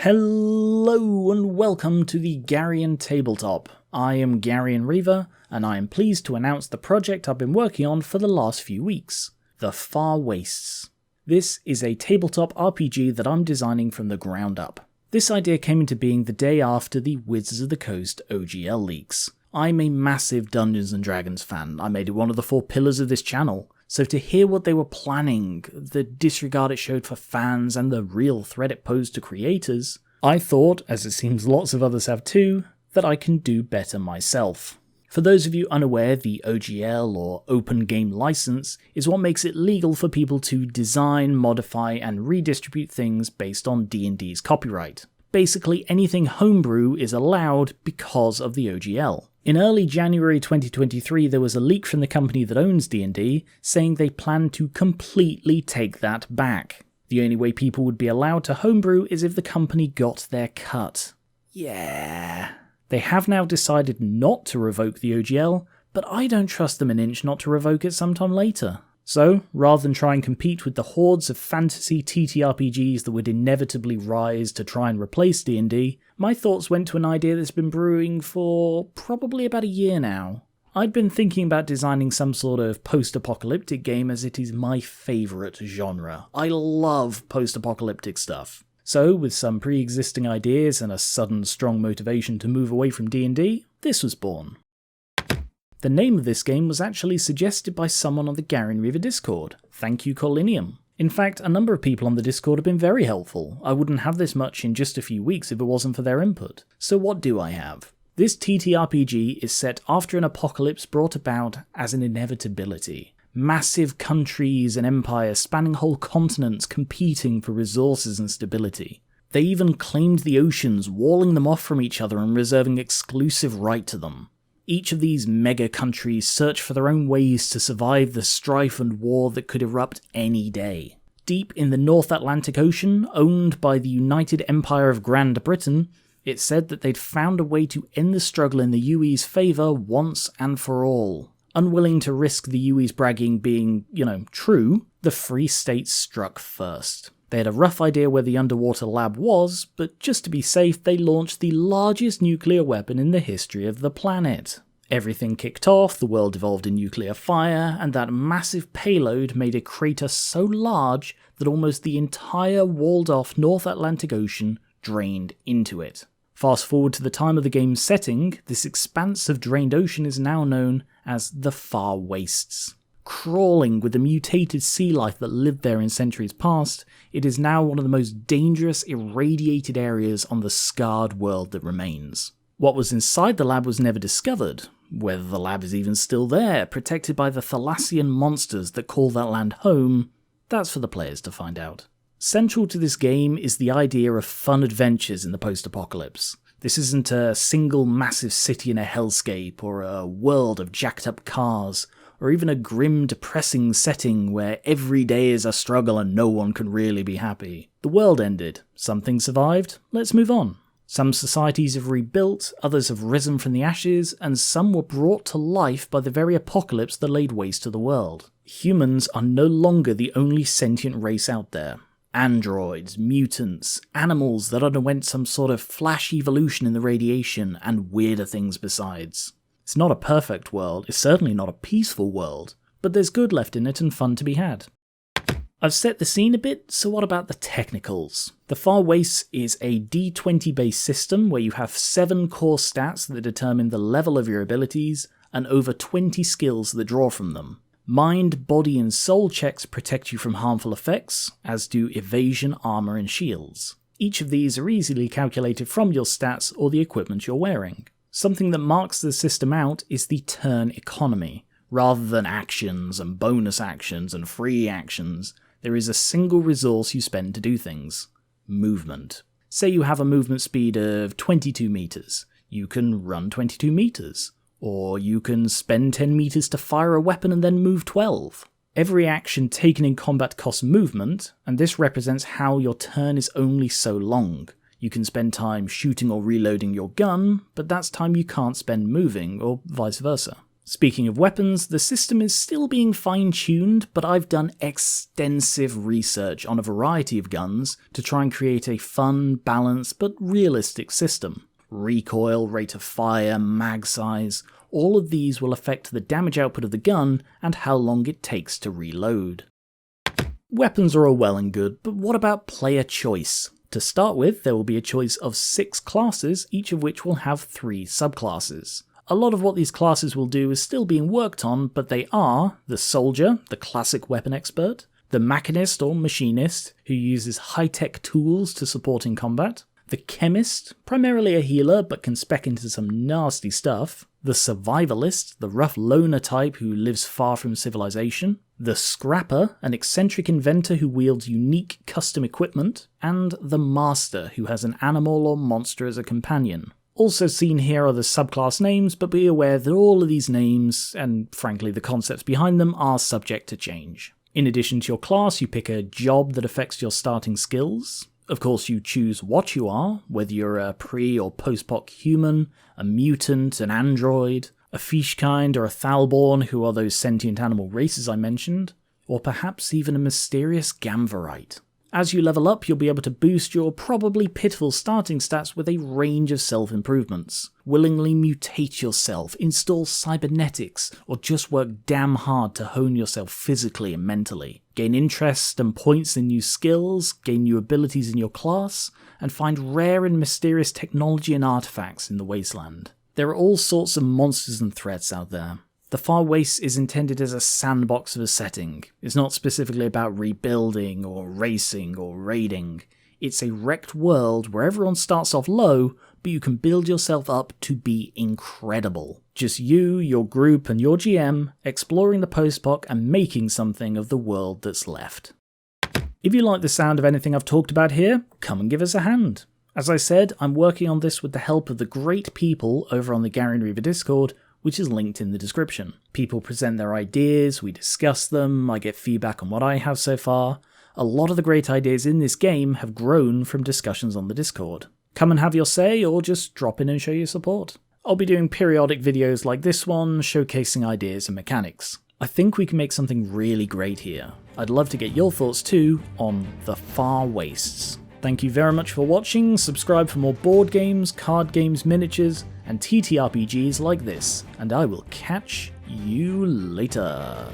Hello and welcome to the Garian Tabletop. I am Garian Reaver, and I am pleased to announce the project I've been working on for the last few weeks, The Far Wastes. This is a tabletop RPG that I'm designing from the ground up. This idea came into being the day after the Wizards of the Coast OGL leaks. I'm a massive Dungeons & Dragons fan. I made it one of the 4 pillars of this channel. So to hear what they were planning, the disregard it showed for fans, and the real threat it posed to creators, I thought, as it seems lots of others have too, that I can do better myself. For those of you unaware, the OGL, or Open Game License, is what makes it legal for people to design, modify, and redistribute things based on D&D's copyright. Basically, anything homebrew is allowed because of the OGL. In early January 2023, there was a leak from the company that owns D&D saying they plan to completely take that back. The only way people would be allowed to homebrew is if the company got their cut. Yeah. They have now decided not to revoke the OGL, but I don't trust them an inch not to revoke it sometime later. So, rather than try and compete with the hordes of fantasy TTRPGs that would inevitably rise to try and replace D&D, my thoughts went to an idea that's been brewing for probably about a year now. I'd been thinking about designing some sort of post-apocalyptic game, as it is my favourite genre. I love post-apocalyptic stuff. So, with some pre-existing ideas and a sudden strong motivation to move away from D&D, this was born. The name of this game was actually suggested by someone on the Garian Reaver Discord. Thank you, Colinium. In fact, a number of people on the Discord have been very helpful. I wouldn't have this much in just a few weeks if it wasn't for their input. So what do I have? This TTRPG is set after an apocalypse brought about as an inevitability. Massive countries and empires spanning whole continents competing for resources and stability. They even claimed the oceans, walling them off from each other and reserving exclusive right to them. Each of these mega countries search for their own ways to survive the strife and war that could erupt any day. Deep in the North Atlantic Ocean, owned by the United Empire of Great Britain, it said that they'd found a way to end the struggle in the UE's favour once and for all. Unwilling to risk the UE's bragging being, true, the Free States struck first. They had a rough idea where the underwater lab was, but just to be safe, they launched the largest nuclear weapon in the history of the planet. Everything kicked off, the world evolved in nuclear fire, and that massive payload made a crater so large that almost the entire walled-off North Atlantic Ocean drained into it. Fast forward to the time of the game's setting, this expanse of drained ocean is now known as the Far Wastes. Crawling with the mutated sea life that lived there in centuries past, it is now one of the most dangerous, irradiated areas on the scarred world that remains. What was inside the lab was never discovered. Whether the lab is even still there, protected by the Thalassian monsters that call that land home, that's for the players to find out. Central to this game is the idea of fun adventures in the post-apocalypse. This isn't a single massive city in a hellscape, or a world of jacked-up cars, or even a grim, depressing setting where every day is a struggle and no one can really be happy. The world ended. Something survived. Let's move on. Some societies have rebuilt, others have risen from the ashes, and some were brought to life by the very apocalypse that laid waste to the world. Humans are no longer the only sentient race out there. Androids, mutants, animals that underwent some sort of flash evolution in the radiation, and weirder things besides. It's not a perfect world, it's certainly not a peaceful world, but there's good left in it and fun to be had. I've set the scene a bit, so what about the technicals? The Far Wastes is a D20 based system where you have 7 core stats that determine the level of your abilities, and over 20 skills that draw from them. Mind, body and soul checks protect you from harmful effects, as do evasion, armor and shields. Each of these are easily calculated from your stats or the equipment you're wearing. Something that marks the system out is the turn economy. Rather than actions and bonus actions and free actions, there is a single resource you spend to do things. Movement. Say you have a movement speed of 22 meters. You can run 22 meters. Or you can spend 10 meters to fire a weapon and then move 12. Every action taken in combat costs movement, and this represents how your turn is only so long. You can spend time shooting or reloading your gun, but that's time you can't spend moving, or vice versa. Speaking of weapons, the system is still being fine-tuned, but I've done extensive research on a variety of guns to try and create a fun, balanced, but realistic system. Recoil, rate of fire, mag size, all of these will affect the damage output of the gun and how long it takes to reload. Weapons are all well and good, but what about player choice? To start with, there will be a choice of 6 classes, each of which will have 3 subclasses. A lot of what these classes will do is still being worked on, but they are the Soldier, the classic weapon expert, the Machinist or Machinist, who uses high-tech tools to support in combat, the Chemist, primarily a healer but can spec into some nasty stuff, the Survivalist, the rough loner type who lives far from civilization, the Scrapper, an eccentric inventor who wields unique custom equipment, and the Master, who has an animal or monster as a companion. Also seen here are the subclass names, but be aware that all of these names, and frankly the concepts behind them, are subject to change. In addition to your class, you pick a job that affects your starting skills. Of course, you choose what you are, whether you're a pre- or post-poc human, a mutant, an android, a Fishkind or a Thalborn, who are those sentient animal races I mentioned, or perhaps even a mysterious Gamvarite. As you level up, you'll be able to boost your probably pitiful starting stats with a range of self-improvements. Willingly mutate yourself, install cybernetics, or just work damn hard to hone yourself physically and mentally. Gain interest and points in new skills, gain new abilities in your class, and find rare and mysterious technology and artifacts in the wasteland. There are all sorts of monsters and threats out there. The Far Wastes is intended as a sandbox of a setting. It's not specifically about rebuilding or racing or raiding. It's a wrecked world where everyone starts off low, but you can build yourself up to be incredible. Just you, your group, and your GM exploring the post-poc and making something of the world that's left. If you like the sound of anything I've talked about here, come and give us a hand. As I said, I'm working on this with the help of the great people over on the Gary and Reaver Discord, which is linked in the description. People present their ideas, we discuss them, I get feedback on what I have so far. A lot of the great ideas in this game have grown from discussions on the Discord. Come and have your say, or just drop in and show your support. I'll be doing periodic videos like this one, showcasing ideas and mechanics. I think we can make something really great here. I'd love to get your thoughts too on the Far Wastes. Thank you very much for watching, subscribe for more board games, card games, miniatures, and TTRPGs like this, and I will catch you later.